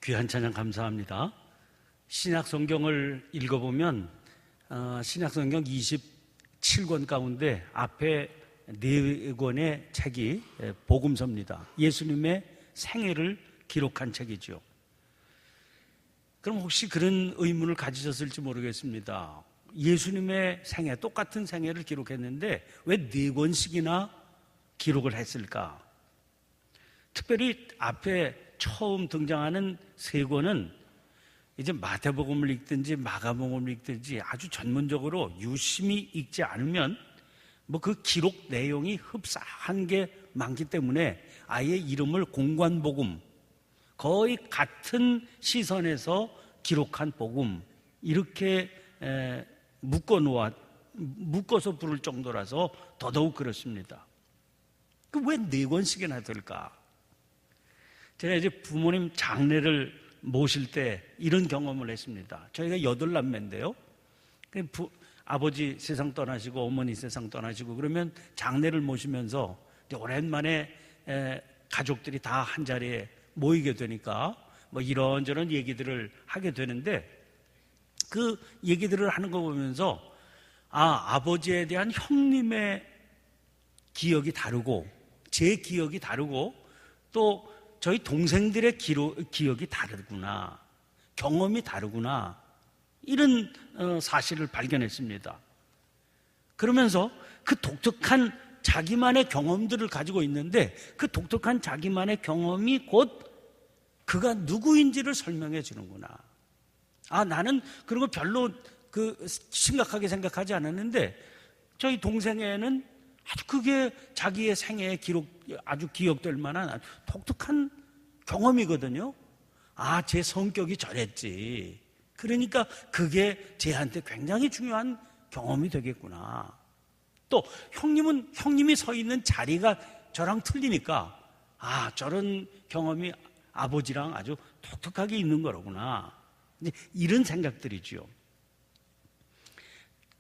귀한 찬양 감사합니다. 신약 성경을 읽어보면 신약 성경 27권 가운데 앞에 4권의 책이 복음서입니다. 예수님의 생애를 기록한 책이죠. 그럼 혹시 그런 의문을 가지셨을지 모르겠습니다. 예수님의 생애, 똑같은 생애를 기록했는데 왜 4권씩이나 기록을 했을까? 특별히 앞에 처음 등장하는 3권은 이제 마태복음을 읽든지 마가복음을 읽든지 아주 전문적으로 유심히 읽지 않으면 뭐 그 기록 내용이 흡사한 게 많기 때문에 아예 이름을 공관복음, 거의 같은 시선에서 기록한 복음, 이렇게 묶어서 부를 정도라서 더더욱 그렇습니다. 그 왜 4권씩이나 될까? 제가 이제 부모님 장례를 모실 때 이런 경험을 했습니다. 저희가 8남매인데요. 아버지 세상 떠나시고 어머니 세상 떠나시고 그러면 장례를 모시면서 이제 오랜만에 가족들이 다 한 자리에 모이게 되니까 뭐 이런저런 얘기들을 하게 되는데 그 얘기들을 하는 거 보면서 아버지에 대한 형님의 기억이 다르고 제 기억이 다르고 또 저희 동생들의 기억이 다르구나, 경험이 다르구나, 이런 사실을 발견했습니다. 그러면서 그 독특한 자기만의 경험들을 가지고 있는데 그 독특한 자기만의 경험이 곧 그가 누구인지를 설명해 주는구나. 나는 그런 거 별로 심각하게 생각하지 않았는데 저희 동생에는 아주 그게 자기의 생애의 아주 기억될 만한 독특한 경험이거든요. 제 성격이 저랬지. 그러니까 그게 쟤한테 굉장히 중요한 경험이 되겠구나. 또 형님이 서 있는 자리가 저랑 틀리니까 저런 경험이 아버지랑 아주 독특하게 있는 거로구나. 이런 생각들이죠.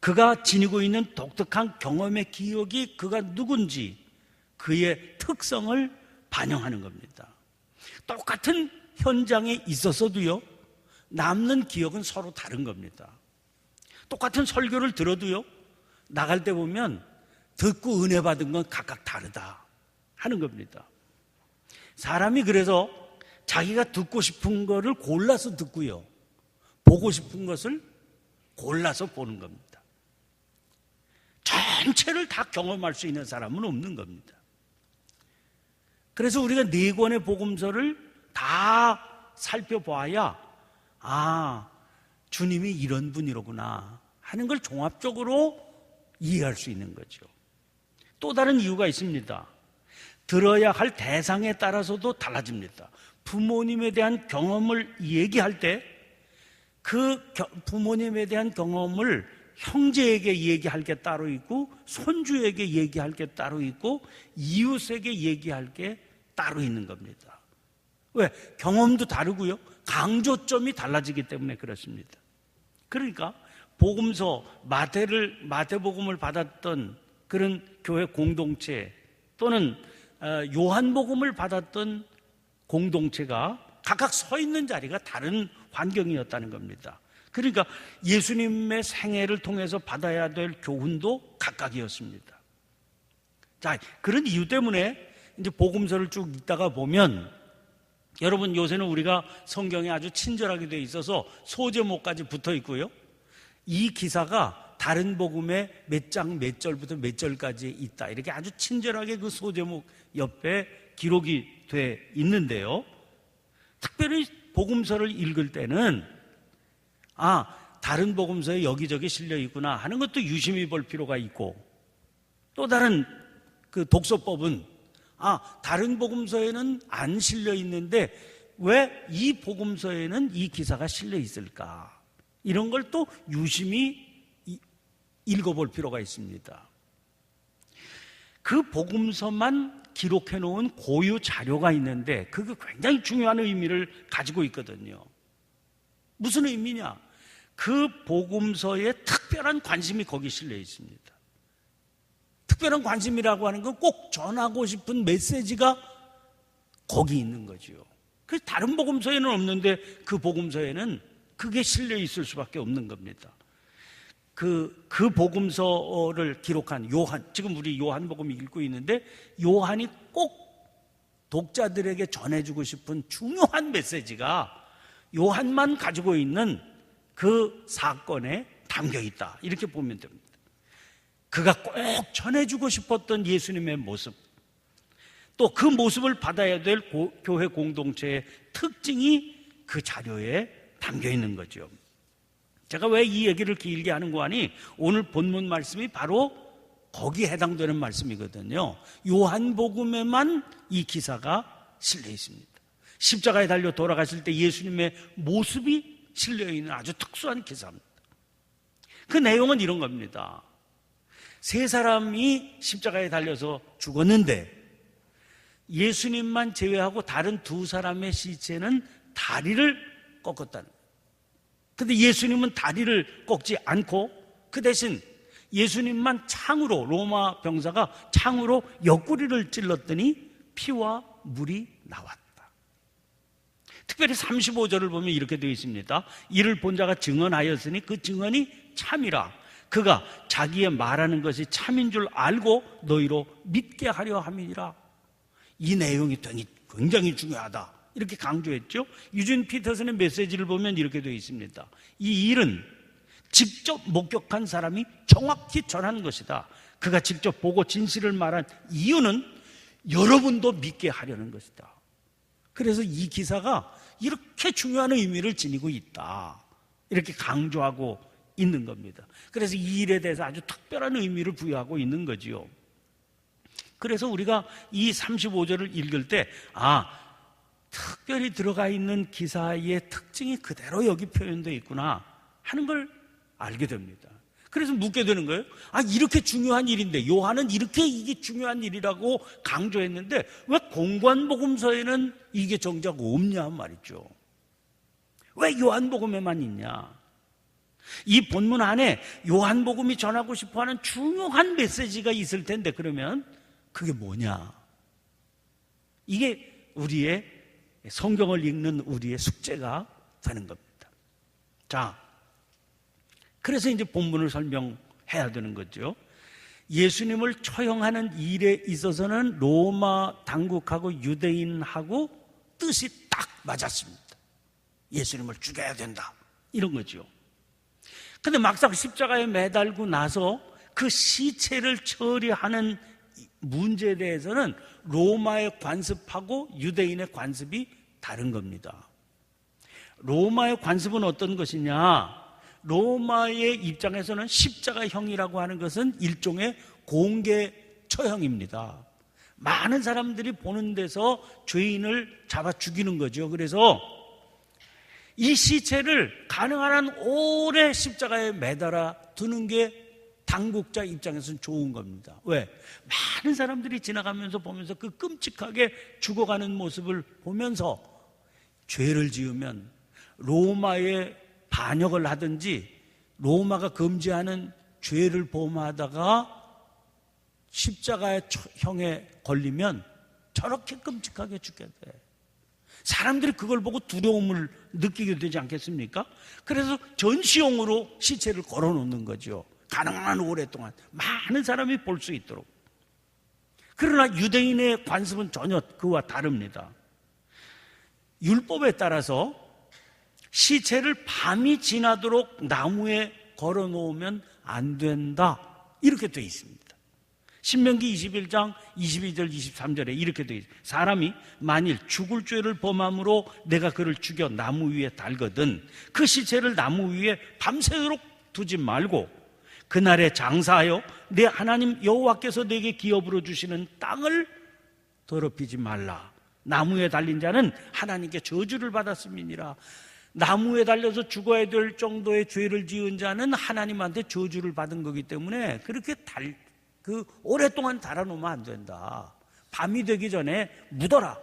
그가 지니고 있는 독특한 경험의 기억이 그가 누군지 그의 특성을 반영하는 겁니다. 똑같은 현장에 있었어도요, 남는 기억은 서로 다른 겁니다. 똑같은 설교를 들어도요, 나갈 때 보면 듣고 은혜 받은 건 각각 다르다 하는 겁니다. 사람이 그래서 자기가 듣고 싶은 거를 골라서 듣고요, 보고 싶은 것을 골라서 보는 겁니다. 전체를 다 경험할 수 있는 사람은 없는 겁니다. 그래서 우리가 4권의 복음서를 다 살펴봐야 주님이 이런 분이로구나 하는 걸 종합적으로 이해할 수 있는 거죠. 또 다른 이유가 있습니다. 들어야 할 대상에 따라서도 달라집니다. 부모님에 대한 경험을 얘기할 때 그 부모님에 대한 경험을 형제에게 얘기할 게 따로 있고 손주에게 얘기할 게 따로 있고 이웃에게 얘기할 게 따로 있는 겁니다. 왜? 경험도 다르고요, 강조점이 달라지기 때문에 그렇습니다. 그러니까 복음서 마태복음을 받았던 그런 교회 공동체 또는 요한복음을 받았던 공동체가 각각 서 있는 자리가 다른 환경이었다는 겁니다. 그러니까 예수님의 생애를 통해서 받아야 될 교훈도 각각이었습니다. 자, 그런 이유 때문에 이제 복음서를 쭉 읽다가 보면, 여러분 요새는 우리가 성경에 아주 친절하게 되어 있어서 소제목까지 붙어 있고요, 이 기사가 다른 복음에 몇 장 몇 절부터 몇 절까지 있다, 이렇게 아주 친절하게 그 소제목 옆에 기록이 돼 있는데요, 특별히 복음서를 읽을 때는 다른 복음서에 여기저기 실려 있구나 하는 것도 유심히 볼 필요가 있고, 또 다른 그 독서법은 다른 복음서에는 안 실려 있는데 왜 이 복음서에는 이 기사가 실려 있을까, 이런 걸 또 유심히 읽어볼 필요가 있습니다. 그 복음서만 기록해 놓은 고유 자료가 있는데 그게 굉장히 중요한 의미를 가지고 있거든요. 무슨 의미냐? 그 복음서에 특별한 관심이 거기 실려 있습니다. 특별한 관심이라고 하는 건 꼭 전하고 싶은 메시지가 거기 있는 거죠. 그 다른 복음서에는 없는데 그 복음서에는 그게 실려 있을 수밖에 없는 겁니다. 그 복음서를 기록한 요한, 지금 우리 요한복음 읽고 있는데 요한이 꼭 독자들에게 전해주고 싶은 중요한 메시지가 요한만 가지고 있는 그 사건에 담겨 있다, 이렇게 보면 됩니다. 그가 꼭 전해주고 싶었던 예수님의 모습, 또 그 모습을 받아야 될 교회 공동체의 특징이 그 자료에 담겨 있는 거죠. 제가 왜 이 얘기를 길게 하는 거 아니, 오늘 본문 말씀이 바로 거기에 해당되는 말씀이거든요. 요한복음에만 이 기사가 실려 있습니다. 십자가에 달려 돌아가실 때 예수님의 모습이 실려 있는 아주 특수한 기사입니다. 그 내용은 이런 겁니다. 세 사람이 십자가에 달려서 죽었는데 예수님만 제외하고 다른 두 사람의 시체는 다리를 꺾었다는 거예요. 근데 예수님은 다리를 꺾지 않고 그 대신 예수님만 창으로, 로마 병사가 창으로 옆구리를 찔렀더니 피와 물이 나왔다. 특별히 35절을 보면 이렇게 되어 있습니다. 이를 본 자가 증언하였으니 그 증언이 참이라. 그가 자기의 말하는 것이 참인 줄 알고 너희로 믿게 하려 함이니라. 이 내용이 굉장히 중요하다, 이렇게 강조했죠. 유진 피터슨의 메시지를 보면 이렇게 되어 있습니다. 이 일은 직접 목격한 사람이 정확히 전한 것이다. 그가 직접 보고 진실을 말한 이유는 여러분도 믿게 하려는 것이다. 그래서 이 기사가 이렇게 중요한 의미를 지니고 있다, 이렇게 강조하고 있는 겁니다. 그래서 이 일에 대해서 아주 특별한 의미를 부여하고 있는 거지요. 그래서 우리가 이 35절을 읽을 때 특별히 들어가 있는 기사의 특징이 그대로 여기 표현되어 있구나 하는 걸 알게 됩니다. 그래서 묻게 되는 거예요. 이렇게 중요한 일인데, 요한은 이렇게 이게 중요한 일이라고 강조했는데 왜 공관복음서에는 이게 정작 없냐 말이죠. 왜 요한복음에만 있냐? 이 본문 안에 요한복음이 전하고 싶어하는 중요한 메시지가 있을 텐데, 그러면 그게 뭐냐? 이게 우리의 성경을 읽는 우리의 숙제가 되는 겁니다. 자, 그래서 이제 본문을 설명해야 되는 거죠. 예수님을 처형하는 일에 있어서는 로마 당국하고 유대인하고 뜻이 딱 맞았습니다. 예수님을 죽여야 된다, 이런 거죠. 근데 막상 십자가에 매달고 나서 그 시체를 처리하는 문제에 대해서는 로마의 관습하고 유대인의 관습이 다른 겁니다. 로마의 관습은 어떤 것이냐? 로마의 입장에서는 십자가형이라고 하는 것은 일종의 공개 처형입니다. 많은 사람들이 보는 데서 죄인을 잡아 죽이는 거죠. 그래서 이 시체를 가능한 한 오래 십자가에 매달아 두는 게 당국자 입장에서는 좋은 겁니다. 왜? 많은 사람들이 지나가면서 보면서 그 끔찍하게 죽어가는 모습을 보면서 죄를 지으면 로마에 반역을 하든지 로마가 금지하는 죄를 범하다가 십자가의 형에 걸리면 저렇게 끔찍하게 죽게 돼. 사람들이 그걸 보고 두려움을 느끼게 되지 않겠습니까? 그래서 전시용으로 시체를 걸어놓는 거죠. 가능한 오랫동안 많은 사람이 볼 수 있도록. 그러나 유대인의 관습은 전혀 그와 다릅니다. 율법에 따라서 시체를 밤이 지나도록 나무에 걸어놓으면 안 된다, 이렇게 되어 있습니다. 신명기 21장 22절 23절에 이렇게 되어 있습니다. 사람이 만일 죽을 죄를 범함으로 내가 그를 죽여 나무 위에 달거든 그 시체를 나무 위에 밤새도록 두지 말고 그날에 장사하여 내 하나님 여호와께서 내게 기업으로 주시는 땅을 더럽히지 말라. 나무에 달린 자는 하나님께 저주를 받았음이니라. 나무에 달려서 죽어야 될 정도의 죄를 지은 자는 하나님한테 저주를 받은 거기 때문에 그렇게 오랫동안 달아놓으면 안 된다. 밤이 되기 전에 묻어라.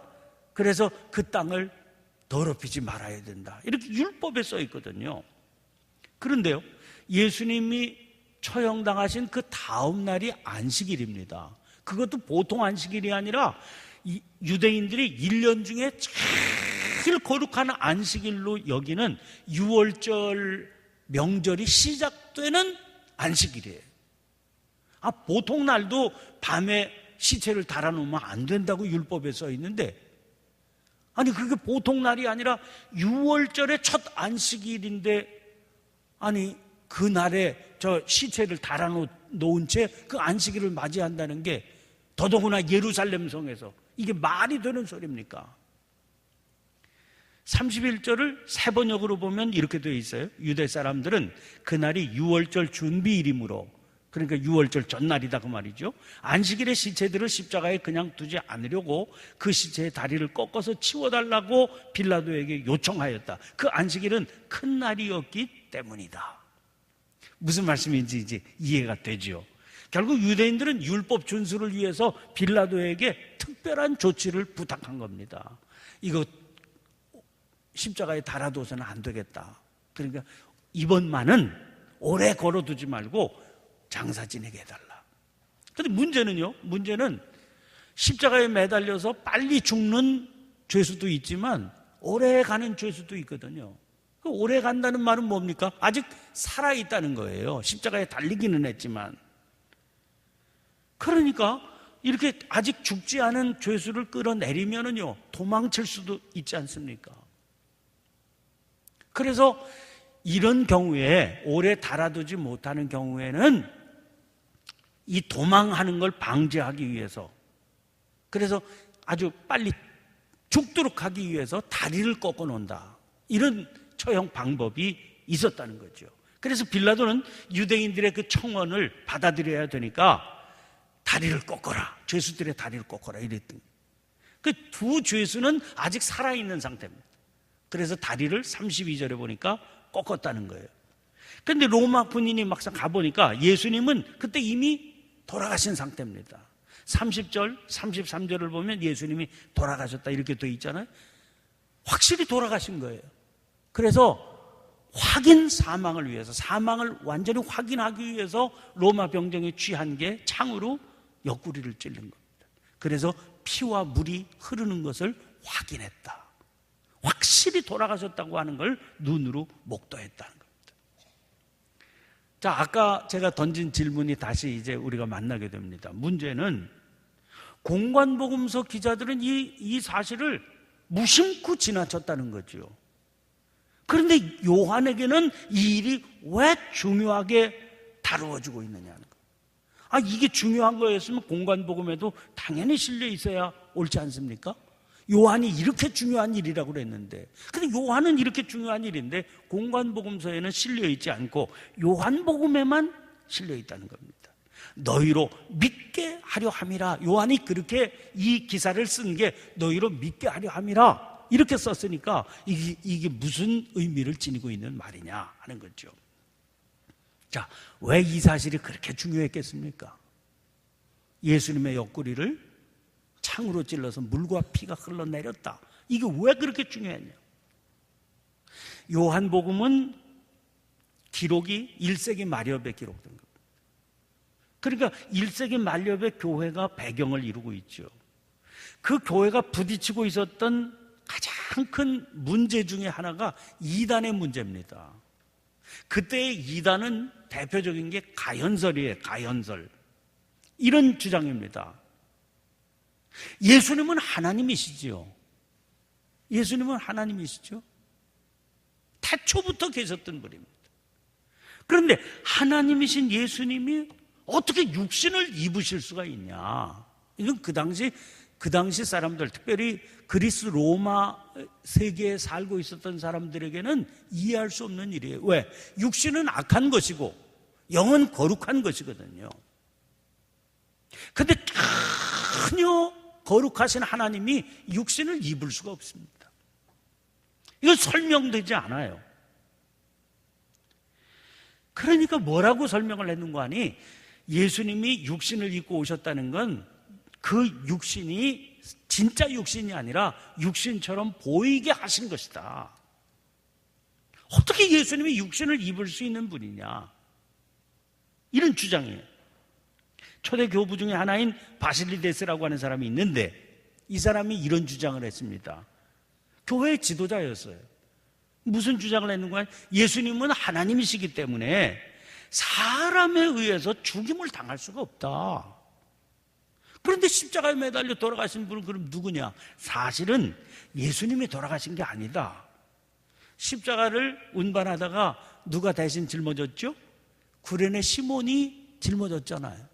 그래서 그 땅을 더럽히지 말아야 된다. 이렇게 율법에 써 있거든요. 그런데요, 예수님이 처형당하신 그 다음 날이 안식일입니다. 그것도 보통 안식일이 아니라 유대인들이 1년 중에 제일 거룩한 안식일로 여기는 6월절 명절이 시작되는 안식일이에요. 보통 날도 밤에 시체를 달아놓으면 안 된다고 율법에 써 있는데, 아니 그게 보통 날이 아니라 6월절의 첫 안식일인데, 아니 그날에 저 시체를 달아놓은 채 그 안식일을 맞이한다는 게 더더구나 예루살렘 성에서 이게 말이 되는 소리입니까? 31절을 세번역으로 보면 이렇게 되어 있어요. 유대 사람들은 그날이 6월절 준비일이므로, 그러니까 6월절 전날이다 그 말이죠. 안식일의 시체들을 십자가에 그냥 두지 않으려고 그 시체의 다리를 꺾어서 치워달라고 빌라도에게 요청하였다. 그 안식일은 큰 날이었기 때문이다. 무슨 말씀인지 이제 이해가 되죠. 결국 유대인들은 율법 준수를 위해서 빌라도에게 특별한 조치를 부탁한 겁니다. 이거 십자가에 달아둬서는 안 되겠다. 그러니까 이번만은 오래 걸어두지 말고 장사 지내게 해달라. 그런데 문제는 십자가에 매달려서 빨리 죽는 죄수도 있지만 오래 가는 죄수도 있거든요. 그 오래 간다는 말은 뭡니까? 아직 살아있다는 거예요. 십자가에 달리기는 했지만. 그러니까 이렇게 아직 죽지 않은 죄수를 끌어내리면은요, 도망칠 수도 있지 않습니까? 그래서 이런 경우에, 오래 달아두지 못하는 경우에는 이 도망하는 걸 방지하기 위해서, 그래서 아주 빨리 죽도록 하기 위해서 다리를 꺾어 놓는다, 이런 처형 방법이 있었다는 거죠. 그래서 빌라도는 유대인들의 그 청원을 받아들여야 되니까 다리를 꺾어라, 죄수들의 다리를 꺾어라 이랬더니, 그 두 죄수는 아직 살아있는 상태입니다. 그래서 다리를 32절에 보니까 꺾었다는 거예요. 그런데 로마 군인이 막상 가보니까 예수님은 그때 이미 돌아가신 상태입니다. 30절, 33절을 보면 예수님이 돌아가셨다 이렇게 돼 있잖아요. 확실히 돌아가신 거예요. 그래서 확인 사망을 위해서, 사망을 완전히 확인하기 위해서 로마 병정이 취한 게 창으로 옆구리를 찔른 겁니다. 그래서 피와 물이 흐르는 것을 확인했다. 확실히 돌아가셨다고 하는 걸 눈으로 목도했다는 겁니다. 자, 아까 제가 던진 질문이 다시 이제 우리가 만나게 됩니다. 문제는 공관복음서 기자들은 이 사실을 무심코 지나쳤다는 거죠. 그런데 요한에게는 이 일이 왜 중요하게 다루어지고 있느냐는 거예요. 이게 중요한 거였으면 공관복음에도 당연히 실려 있어야 옳지 않습니까? 요한이 이렇게 중요한 일이라고 그랬는데, 근데 요한은 이렇게 중요한 일인데 공관복음서에는 실려 있지 않고 요한복음에만 실려 있다는 겁니다. 너희로 믿게 하려 함이라. 요한이 그렇게 이 기사를 쓴 게 너희로 믿게 하려 함이라 이렇게 썼으니까 이게 무슨 의미를 지니고 있는 말이냐 하는 거죠. 자, 왜 이 사실이 그렇게 중요했겠습니까? 예수님의 옆구리를 창으로 찔러서 물과 피가 흘러내렸다. 이게 왜 그렇게 중요했냐? 요한복음은 기록이 1세기 말엽에 기록된 겁니다. 그러니까 1세기 말엽의 교회가 배경을 이루고 있죠. 그 교회가 부딪히고 있었던 가장 큰 문제 중에 하나가 이단의 문제입니다. 그때의 이단은 대표적인 게 가연설이에요. 가연설. 이런 주장입니다. 예수님은 하나님이시지요. 예수님은 하나님이시죠. 태초부터 계셨던 분입니다. 그런데 하나님이신 예수님이 어떻게 육신을 입으실 수가 있냐? 이건 그 당시 사람들, 특별히 그리스 로마 세계에 살고 있었던 사람들에게는 이해할 수 없는 일이에요. 왜? 육신은 악한 것이고 영은 거룩한 것이거든요. 근데 전혀 거룩하신 하나님이 육신을 입을 수가 없습니다. 이건 설명되지 않아요. 그러니까 뭐라고 설명을 했는가 하니, 예수님이 육신을 입고 오셨다는 건 그 육신이 진짜 육신이 아니라 육신처럼 보이게 하신 것이다. 어떻게 예수님이 육신을 입을 수 있는 분이냐, 이런 주장이에요. 초대 교부 중에 하나인 바실리데스라고 하는 사람이 있는데 이 사람이 이런 주장을 했습니다. 교회의 지도자였어요. 무슨 주장을 했는가? 예수님은 하나님이시기 때문에 사람에 의해서 죽임을 당할 수가 없다. 그런데 십자가에 매달려 돌아가신 분은 그럼 누구냐? 사실은 예수님이 돌아가신 게 아니다. 십자가를 운반하다가 누가 대신 짊어졌죠? 구레네 시몬이 짊어졌잖아요.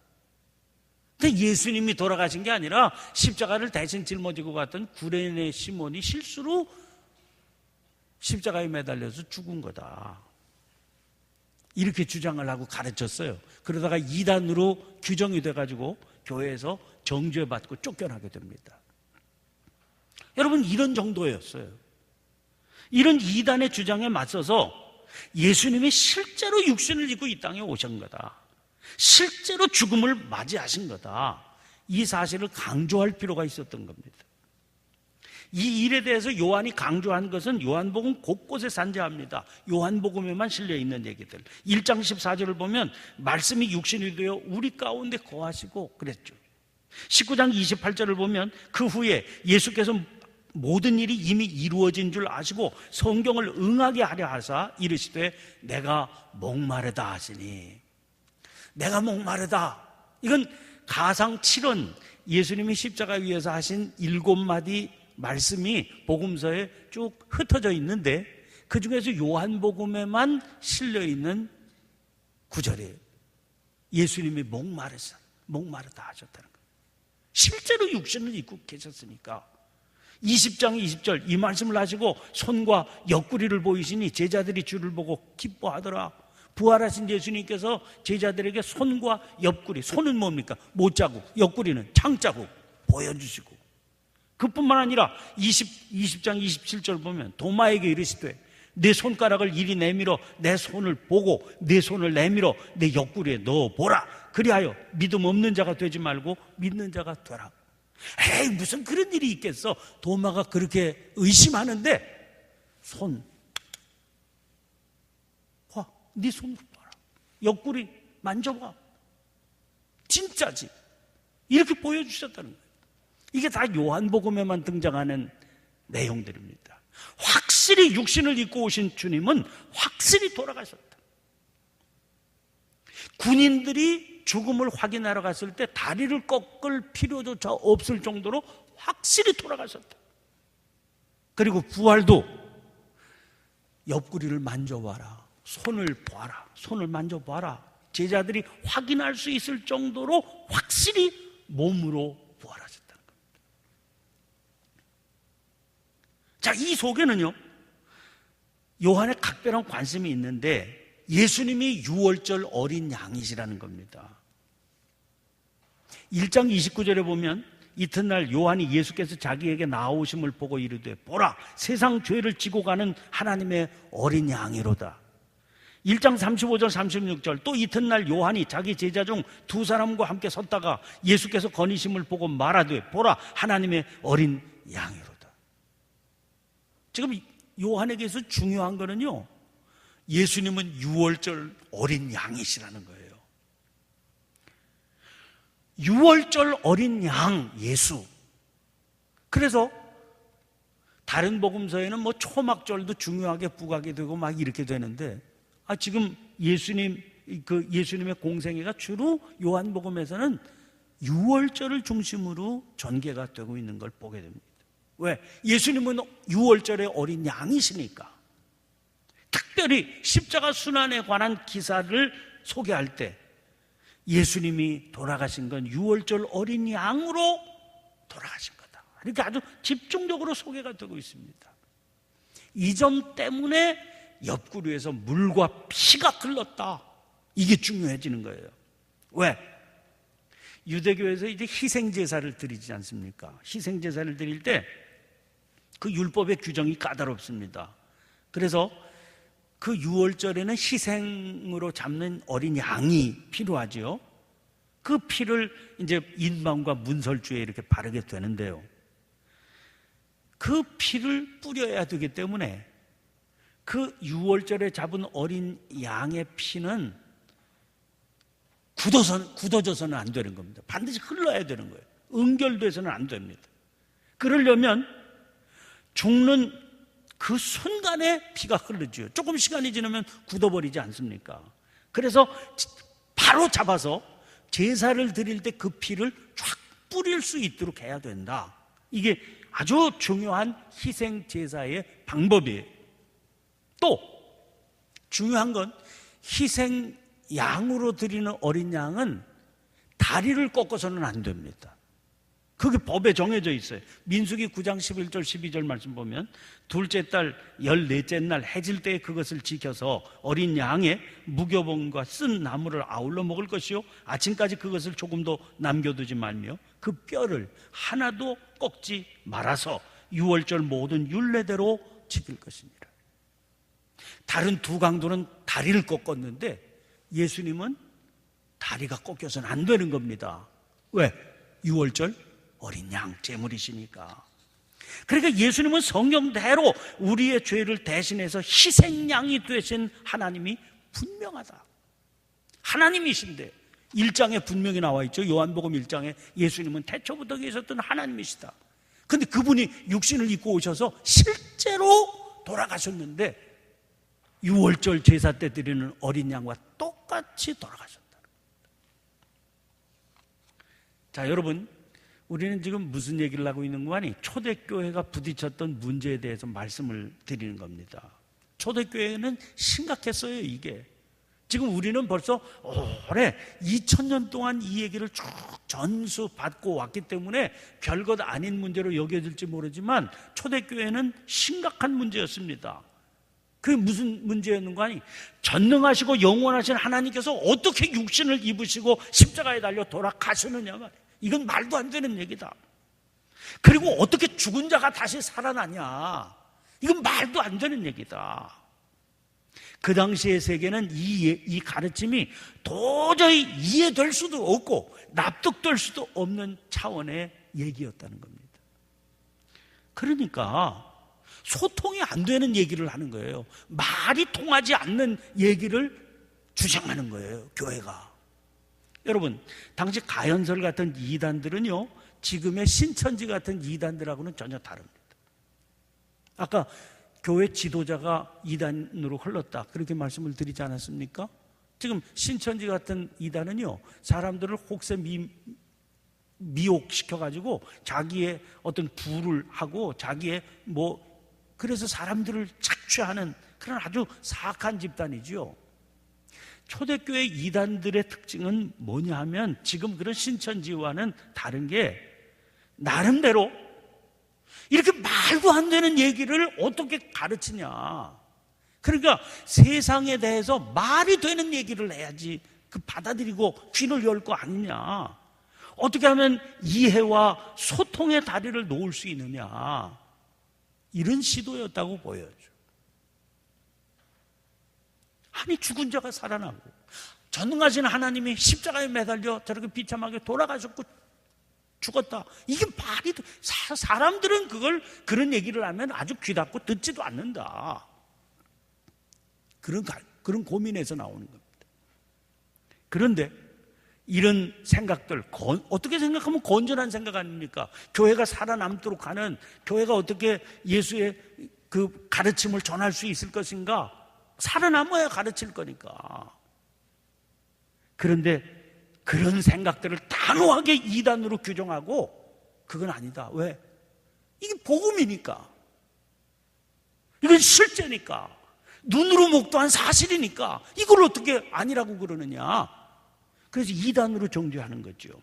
근데 예수님이 돌아가신 게 아니라 십자가를 대신 짊어지고 갔던 구레네 시몬이 실수로 십자가에 매달려서 죽은 거다. 이렇게 주장을 하고 가르쳤어요. 그러다가 이단으로 규정이 돼가지고 교회에서 정죄받고 쫓겨나게 됩니다. 여러분, 이런 정도였어요. 이런 이단의 주장에 맞서서 예수님이 실제로 육신을 입고 이 땅에 오신 거다. 실제로 죽음을 맞이하신 거다. 이 사실을 강조할 필요가 있었던 겁니다. 이 일에 대해서 요한이 강조한 것은 요한복음 곳곳에 산재합니다. 요한복음에만 실려있는 얘기들. 1장 14절을 보면 말씀이 육신이 되어 우리 가운데 거하시고 그랬죠. 19장 28절을 보면 그 후에 예수께서 모든 일이 이미 이루어진 줄 아시고 성경을 응하게 하려 하사 이르시되 내가 목마르다 하시니, 내가 목마르다, 이건 가상 7원 예수님이 십자가 위에서 하신 7마디 말씀이 복음서에 쭉 흩어져 있는데 그 중에서 요한복음에만 실려있는 구절이에요. 예수님이 목마르다 하셨다는 거예요. 실제로 육신을 입고 계셨으니까. 20장 20절 이 말씀을 하시고 손과 옆구리를 보이시니 제자들이 주를 보고 기뻐하더라. 부활하신 예수님께서 제자들에게 손과 옆구리, 손은 뭡니까? 못자국, 옆구리는 창자국 보여주시고, 그뿐만 아니라 20장 27절 보면 도마에게 이르시되 내 손가락을 이리 내밀어 내 손을 보고 내 손을 내밀어 내 옆구리에 넣어보라. 그리하여 믿음 없는 자가 되지 말고 믿는 자가 되라. 에이, 무슨 그런 일이 있겠어. 도마가 그렇게 의심하는데 손 봐, 네 손 봐라, 옆구리 만져봐, 진짜지, 이렇게 보여주셨다는 거예요. 이게 다 요한복음에만 등장하는 내용들입니다. 확실히 육신을 입고 오신 주님은 확실히 돌아가셨다. 군인들이 죽음을 확인하러 갔을 때 다리를 꺾을 필요조차 없을 정도로 확실히 돌아가셨다. 그리고 부활도 옆구리를 만져봐라, 손을 봐라, 손을 만져봐라, 제자들이 확인할 수 있을 정도로 확실히 몸으로 부활하셨다는 겁니다. 자, 이 속에는요 요한의 각별한 관심이 있는데 예수님이 유월절 어린 양이시라는 겁니다. 1장 29절에 보면 이튿날 요한이 예수께서 자기에게 나오심을 보고 이르되 보라, 세상 죄를 지고 가는 하나님의 어린 양이로다. 1장 35절 36절 또 이튿날 요한이 자기 제자 중 두 사람과 함께 섰다가 예수께서 거니심을 보고 말하되 보라, 하나님의 어린 양이로다. 지금 요한에게서 중요한 거는요, 예수님은 유월절 어린 양이시라는 거예요. 유월절 어린 양 예수. 그래서 다른 복음서에는 뭐 초막절도 중요하게 부각이 되고 막 이렇게 되는데, 지금 예수님의 공생애가 주로 요한복음에서는 유월절을 중심으로 전개가 되고 있는 걸 보게 됩니다. 왜? 예수님은 유월절의 어린 양이시니까. 특별히 십자가 순환에 관한 기사를 소개할 때 예수님이 돌아가신 건 유월절 어린 양으로 돌아가신 거다, 이렇게 아주 집중적으로 소개가 되고 있습니다. 이 점 때문에 옆구리에서 물과 피가 흘렀다, 이게 중요해지는 거예요. 왜? 유대교에서 이제 희생제사를 드리지 않습니까? 희생제사를 드릴 때 그 율법의 규정이 까다롭습니다. 그래서 그 유월절에는 희생으로 잡는 어린 양이 필요하지요. 그 피를 이제 인방과 문설주에 이렇게 바르게 되는데요, 그 피를 뿌려야 되기 때문에 그 유월절에 잡은 어린 양의 피는 굳어져서는 안 되는 겁니다. 반드시 흘러야 되는 거예요. 응결돼서는 안 됩니다. 그러려면 죽는 그 순간에 피가 흐르죠. 조금 시간이 지나면 굳어버리지 않습니까? 그래서 바로 잡아서 제사를 드릴 때 그 피를 쫙 뿌릴 수 있도록 해야 된다. 이게 아주 중요한 희생 제사의 방법이에요. 또 중요한 건 희생 양으로 드리는 어린 양은 다리를 꺾어서는 안 됩니다. 그게 법에 정해져 있어요. 민수기 9장 11절 12절 말씀 보면 둘째 달 14째 날 해질 때에 그것을 지켜서 어린 양의 무교봉과 쓴 나무를 아울러 먹을 것이요 아침까지 그것을 조금도 남겨두지 말며 그 뼈를 하나도 꺾지 말아서 유월절 모든 율례대로 지킬 것이니라. 다른 두 강도는 다리를 꺾었는데 예수님은 다리가 꺾여서는 안 되는 겁니다. 왜? 유월절 어린 양 제물이시니까. 그러니까 예수님은 성경대로 우리의 죄를 대신해서 희생양이 되신 하나님이 분명하다. 하나님이신데 1장에 분명히 나와 있죠. 요한복음 1장에 예수님은 태초부터 계셨던 하나님이시다. 근데 그분이 육신을 입고 오셔서 실제로 돌아가셨는데 6월절 제사 때 드리는 어린 양과 똑같이 돌아가셨다. 자, 여러분, 우리는 지금 무슨 얘기를 하고 있는 거 아니? 초대교회가 부딪혔던 문제에 대해서 말씀을 드리는 겁니다. 초대교회는 심각했어요, 이게. 지금 우리는 벌써 오래 2000년 동안 이 얘기를 쭉 전수받고 왔기 때문에 별것 아닌 문제로 여겨질지 모르지만 초대교회는 심각한 문제였습니다. 그게 무슨 문제였는 거 아니? 전능하시고 영원하신 하나님께서 어떻게 육신을 입으시고 십자가에 달려 돌아가시느냐 말이에요. 이건 말도 안 되는 얘기다. 그리고 어떻게 죽은 자가 다시 살아나냐? 이건 말도 안 되는 얘기다. 그 당시의 세계는 이 가르침이 도저히 이해될 수도 없고 납득될 수도 없는 차원의 얘기였다는 겁니다. 그러니까 소통이 안 되는 얘기를 하는 거예요. 말이 통하지 않는 얘기를 주장하는 거예요, 교회가. 여러분, 당시 가연설 같은 이단들은요, 지금의 신천지 같은 이단들하고는 전혀 다릅니다. 아까 교회 지도자가 이단으로 흘렀다, 그렇게 말씀을 드리지 않았습니까? 지금 신천지 같은 이단은요, 사람들을 혹세 미혹시켜가지고 자기의 어떤 부를 하고 자기의 그래서 사람들을 착취하는 그런 아주 사악한 집단이지요. 초대교회 이단들의 특징은 뭐냐 하면 지금 그런 신천지와는 다른 게 나름대로 이렇게 말도 안 되는 얘기를 어떻게 가르치냐. 그러니까 세상에 대해서 말이 되는 얘기를 해야지 그 받아들이고 귀를 열 거 아니냐. 어떻게 하면 이해와 소통의 다리를 놓을 수 있느냐. 이런 시도였다고 보여요. 아니, 죽은 자가 살아나고 전능하신 하나님이 십자가에 매달려 저렇게 비참하게 돌아가셨고 죽었다. 이게 말이 돼. 사람들은 그런 얘기를 하면 아주 귀 닫고 듣지도 않는다. 그런 고민에서 나오는 겁니다. 그런데 이런 생각들, 어떻게 생각하면 건전한 생각 아닙니까? 교회가 살아남도록 하는, 교회가 어떻게 예수의 그 가르침을 전할 수 있을 것인가? 살아남아야 가르칠 거니까. 그런데 그런 생각들을 단호하게 이단으로 규정하고 그건 아니다. 왜? 이게 복음이니까. 이건 실제니까. 눈으로 목도한 사실이니까. 이걸 어떻게 아니라고 그러느냐. 그래서 이단으로 정죄하는 거죠.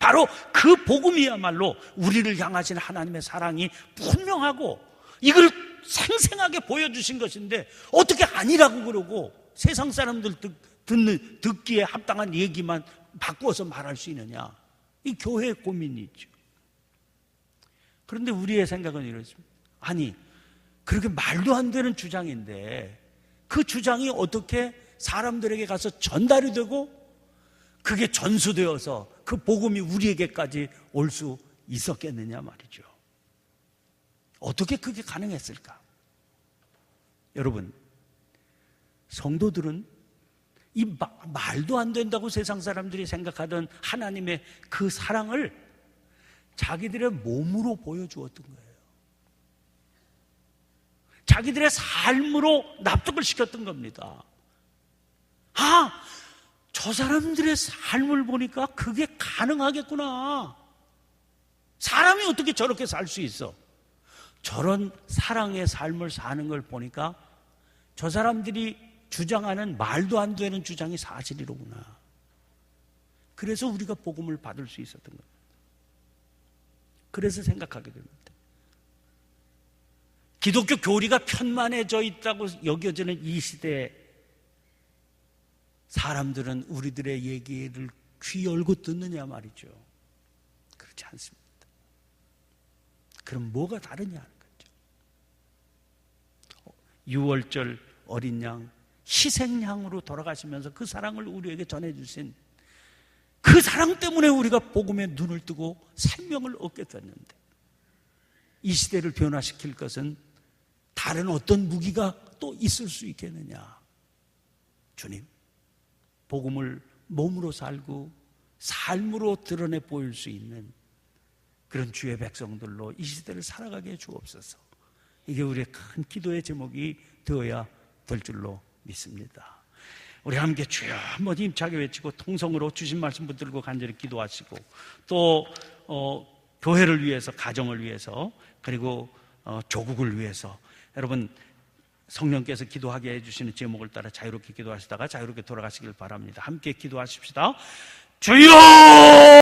바로 그 복음이야말로 우리를 향하신 하나님의 사랑이 분명하고 이걸 생생하게 보여주신 것인데 어떻게 아니라고 그러고 세상 사람들 듣기에 합당한 얘기만 바꾸어서 말할 수 있느냐. 이 교회의 고민이죠. 그런데 우리의 생각은 이렇습니다. 아니, 그렇게 말도 안 되는 주장인데 그 주장이 어떻게 사람들에게 가서 전달이 되고 그게 전수되어서 그 복음이 우리에게까지 올 수 있었겠느냐 말이죠. 어떻게 그게 가능했을까? 여러분, 성도들은 이 말도 안 된다고 세상 사람들이 생각하던 하나님의 그 사랑을 자기들의 몸으로 보여주었던 거예요. 자기들의 삶으로 납득을 시켰던 겁니다. 아, 저 사람들의 삶을 보니까 그게 가능하겠구나. 사람이 어떻게 저렇게 살 수 있어? 저런 사랑의 삶을 사는 걸 보니까 저 사람들이 주장하는 말도 안 되는 주장이 사실이로구나. 그래서 우리가 복음을 받을 수 있었던 겁니다. 그래서 생각하게 됩니다. 기독교 교리가 편만해져 있다고 여겨지는 이 시대에 사람들은 우리들의 얘기를 귀 열고 듣느냐 말이죠. 그렇지 않습니다. 그럼 뭐가 다르냐 하는 거죠. 6월절 어린 양, 희생양으로 돌아가시면서 그 사랑을 우리에게 전해주신 그 사랑 때문에 우리가 복음에 눈을 뜨고 생명을 얻게 됐는데, 이 시대를 변화시킬 것은 다른 어떤 무기가 또 있을 수 있겠느냐. 주님, 복음을 몸으로 살고 삶으로 드러내 보일 수 있는 그런 주의 백성들로 이 시대를 살아가게 해 주옵소서. 이게 우리의 큰 기도의 제목이 되어야 될 줄로 믿습니다. 우리 함께 주여 한번 힘차게 외치고 통성으로 주신 말씀 붙들고 간절히 기도하시고, 또 교회를 위해서, 가정을 위해서, 그리고 조국을 위해서 여러분 성령께서 기도하게 해주시는 제목을 따라 자유롭게 기도하시다가 자유롭게 돌아가시길 바랍니다. 함께 기도하십시다. 주여!